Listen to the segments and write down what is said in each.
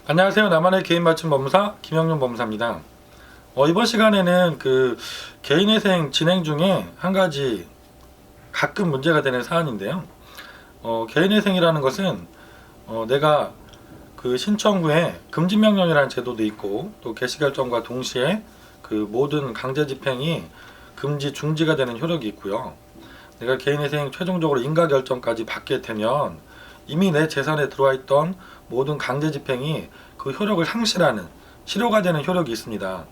안녕하세요. 나만의 개인 맞춤 법무사 김영윤 법무사입니다. 이번 시간에는 개인회생 진행 중에 한 가지 가끔 문제가 되는 사안인데요. 개인회생이라는 것은 내가 신청 후에 금지명령이라는 제도도 있고, 또 개시결정과 동시에 모든 강제집행이 금지 중지가 되는 효력이 있고요. 내가 개인회생 최종적으로 인가결정까지 받게 되면 이미 내 재산에 들어와 있던 모든 강제집행이 그 효력을 상실하는, 실효가 되는 효력이 있습니다.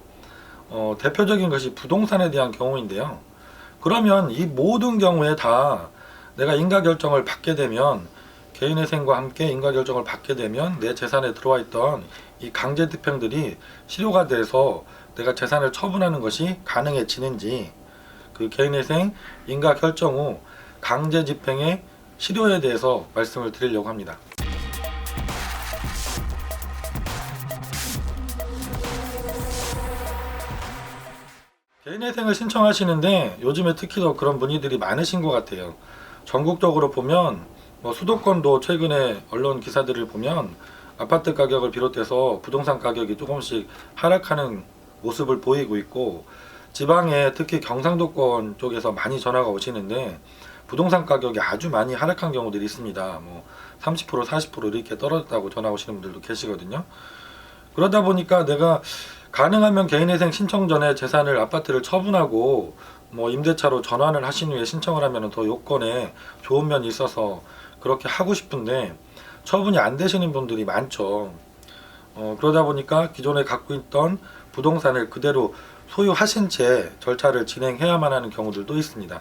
대표적인 것이 부동산에 대한 경우인데요. 그러면 이 모든 경우에 다 내가 인가결정을 받게 되면, 개인회생과 함께 인가결정을 받게 되면 내 재산에 들어와 있던 이 강제집행들이 실효가 돼서 내가 재산을 처분하는 것이 가능해지는지, 개인회생 인가결정 후 강제집행의 실효에 대해서 말씀을 드리려고 합니다. 개인회생을 신청하시는데 요즘에 특히 더 그런 문의들이 많으신 것 같아요. 전국적으로 보면 수도권도 최근에 언론 기사들을 보면 아파트 가격을 비롯해서 부동산 가격이 조금씩 하락하는 모습을 보이고 있고, 지방에 특히 경상도권 쪽에서 많이 전화가 오시는데 부동산 가격이 아주 많이 하락한 경우들이 있습니다. 30% 40% 이렇게 떨어졌다고 전화 오시는 분들도 계시거든요. 그러다 보니까 내가 가능하면 개인회생 신청 전에 재산을, 아파트를 처분하고 임대차로 전환을 하신 후에 신청을 하면 더 요건에 좋은 면이 있어서 그렇게 하고 싶은데 처분이 안 되시는 분들이 많죠. 그러다 보니까 기존에 갖고 있던 부동산을 그대로 소유하신 채 절차를 진행해야만 하는 경우들도 있습니다.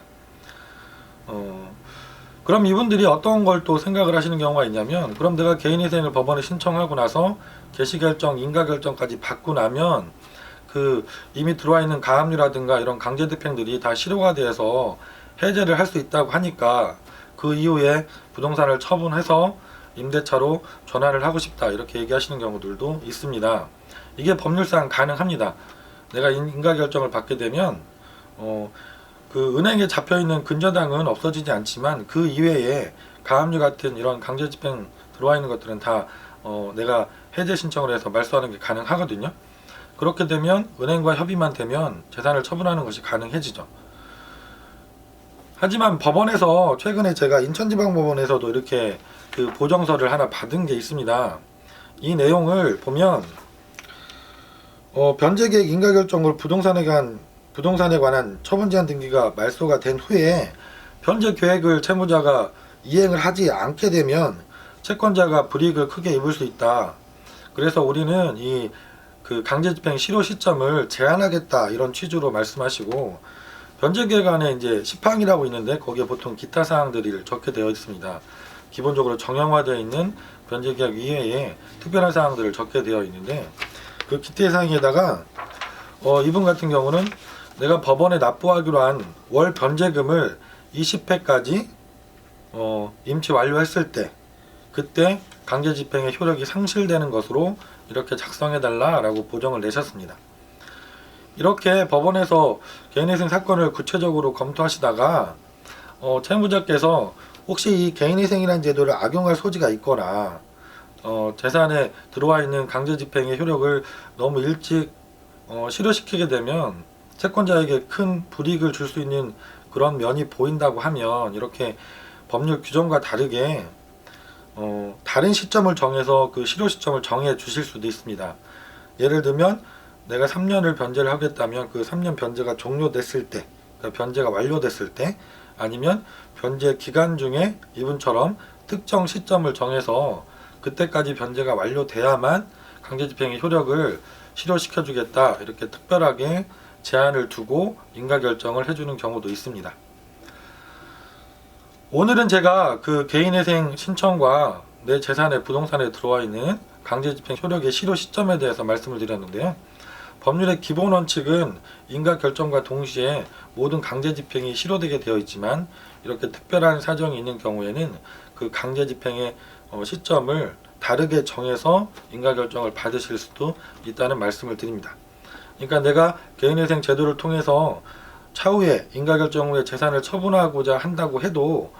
그럼 이분들이 어떤 걸 또 생각을 하시는 경우가 있냐면, 그럼 내가 개인회생을 법원에 신청하고 나서 개시결정, 인가결정까지 받고 나면 이미 들어와 있는 가압류라든가 이런 강제집행들이 다 실효가 돼서 해제를 할 수 있다고 하니까 그 이후에 부동산을 처분해서 임대차로 전환을 하고 싶다, 이렇게 얘기하시는 경우들도 있습니다. 이게 법률상 가능합니다. 내가 인가결정을 받게 되면 은행에 잡혀있는 근저당은 없어지지 않지만 그 이외에 가압류 같은 이런 강제집행 들어와 있는 것들은 다 내가 해제 신청을 해서 말소하는 게 가능하거든요. 그렇게 되면 은행과 협의만 되면 재산을 처분하는 것이 가능해지죠. 하지만 법원에서 최근에 제가 인천지방법원에서도 이렇게 보정서를 하나 받은 게 있습니다. 이 내용을 보면 변제계획 인가결정으로 부동산에 관한 처분제한 등기가 말소가 된 후에 변제 계획을 채무자가 이행을 하지 않게 되면 채권자가 불이익을 크게 입을 수 있다. 그래서 우리는 이 강제집행 실효 시점을 제한하겠다, 이런 취지로 말씀하시고, 변제계획 안에 이제 시팡이라고 있는데 거기에 보통 기타 사항들이 적게 되어 있습니다. 기본적으로 정형화되어 있는 변제계획 이외에 특별한 사항들을 적게 되어 있는데, 그 기타 사항에다가 이분 같은 경우는 내가 법원에 납부하기로 한 월 변제금을 20회까지 임치 완료했을 때, 그때 강제집행의 효력이 상실되는 것으로 이렇게 작성해달라라고 보정을 내셨습니다. 이렇게 법원에서 개인회생 사건을 구체적으로 검토하시다가 채무자께서 혹시 이 개인회생이라는 제도를 악용할 소지가 있거나 재산에 들어와 있는 강제집행의 효력을 너무 일찍 실효시키게 되면 채권자에게 큰 불이익을 줄 수 있는 그런 면이 보인다고 하면, 이렇게 법률 규정과 다르게 다른 시점을 정해서 그 실효 시점을 정해 주실 수도 있습니다. 예를 들면 내가 3년을 변제를 하겠다면 그 3년 변제가 종료됐을 때, 그러니까 변제가 완료됐을 때, 아니면 변제 기간 중에 이분처럼 특정 시점을 정해서 그때까지 변제가 완료돼야만 강제집행의 효력을 실효시켜 주겠다, 이렇게 특별하게 제한을 두고 인가결정을 해주는 경우도 있습니다. 오늘은 제가 개인회생 신청과 내 재산에, 부동산에 들어와 있는 강제집행 효력의 실효 시점에 대해서 말씀을 드렸는데요. 법률의 기본 원칙은 인가결정과 동시에 모든 강제집행이 실효되게 되어 있지만, 이렇게 특별한 사정이 있는 경우에는 그 강제집행의 시점을 다르게 정해서 인가결정을 받으실 수도 있다는 말씀을 드립니다. 그러니까 내가 개인회생 제도를 통해서 차후에 인가결정 후에 재산을 처분하고자 한다고 해도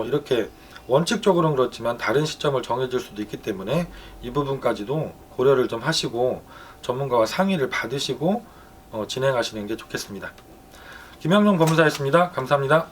이렇게 원칙적으로는 그렇지만 다른 시점을 정해질 수도 있기 때문에 이 부분까지도 고려를 좀 하시고 전문가와 상의를 받으시고 진행하시는 게 좋겠습니다. 김영룡 법무사였습니다. 감사합니다.